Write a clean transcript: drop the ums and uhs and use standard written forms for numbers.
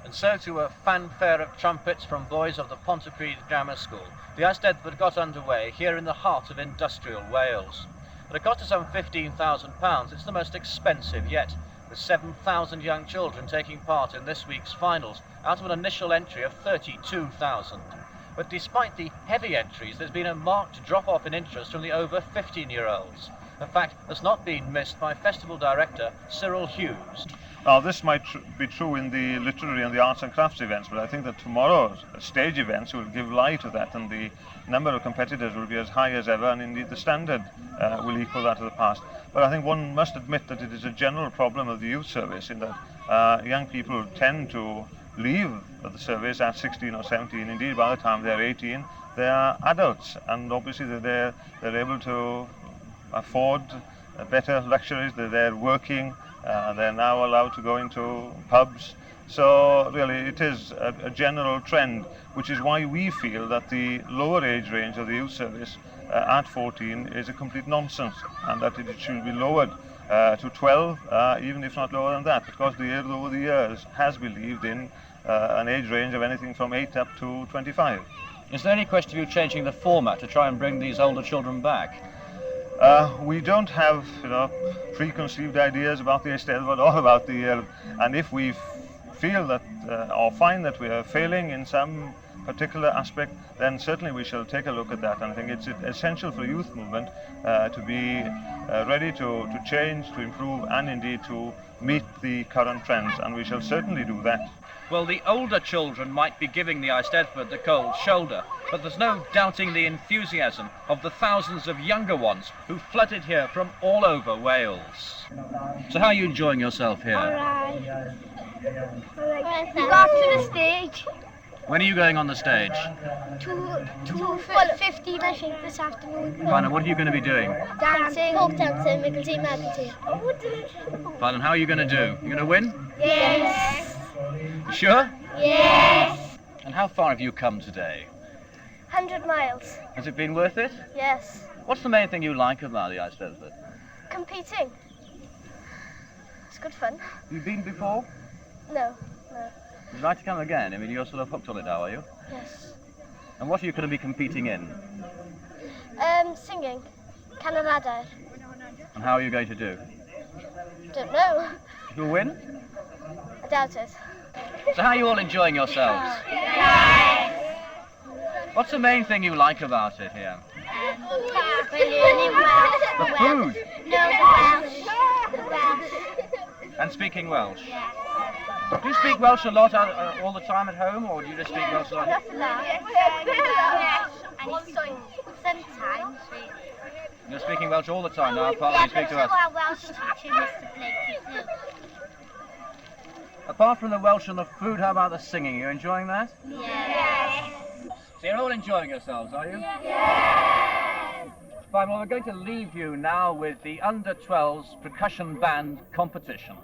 and so to a fanfare of trumpets from boys of the Pontypridd Grammar School, the Eisteddfod got underway here in the heart of industrial Wales. At a cost of some £15,000, it's the most expensive yet, with 7,000 young children taking part in this week's finals, out of an initial entry of 32,000. But despite the heavy entries, there's been a marked drop-off in interest from the over 15-year-olds. A fact that's not been missed by Festival Director J.Cyril Hughes. Now, this might be true in the literary and the arts and crafts events, but I think that tomorrow's stage events will give lie to that, and the number of competitors will be as high as ever, and indeed the standard will equal that of the past. But I think one must admit that it is a general problem of the youth service in that young people tend to leave the service at 16 or 17. Indeed, by the time they're 18, they are adults, and obviously they're able to afford better luxuries. They're working. They're now allowed to go into pubs. So really it is a general trend, which is why we feel that the lower age range of the youth service at 14 is a complete nonsense, and that it should be lowered to 12, even if not lower than that, because the Urdd over the years has believed in an age range of anything from 8 up to 25. Is there any question of you changing the format to try and bring these older children back? We don't have, preconceived ideas about the Eisteddfod or about the Urdd, and if we feel that or find that we are failing in some particular aspect, then certainly we shall take a look at that. And I think it's essential for the youth movement to be ready to change, to improve, and indeed to meet the current trends, and we shall certainly do that. Well, the older children might be giving the Eisteddfod the cold shoulder, but there's no doubting the enthusiasm of the thousands of younger ones who flooded here from all over Wales. So how are you enjoying yourself here? All right. We got to the stage. When are you going on the stage? 2:15, I think, this afternoon. Fine, what are you going to be doing? Dancing. Folk dancing, we can see Maggie. Fine, and how are you going to do? You going to win? Yes. You sure? Yes. And how far have you come today? 100 miles. Has it been worth it? Yes. What's the main thing you like about the Eisteddfod? Competing. It's good fun. Have you been before? No. Would you like to come again? I mean, you're sort of hooked on it now, are you? Yes. And what are you going to be competing in? Singing. Cyfarwyddwr. And how are you going to do? Don't know. You'll win? I doubt it. So how are you all enjoying yourselves? Yes. What's the main thing you like about it here? We're learning Welsh. The food? No, the Welsh. And speaking Welsh? Do you speak Welsh a lot all the time at home, or do you just speak Welsh a lot? Not a lot. Yes. And sometimes we... You're speaking Welsh all the time now, apart from you speak to us. Our Welsh teacher, Mr. Blakey, too. Apart from the Welsh and the food, how about the singing? Are you enjoying that? Yes. So you're all enjoying yourselves, are you? Yes. Fine, well, we're going to leave you now with the under-12s percussion band competition.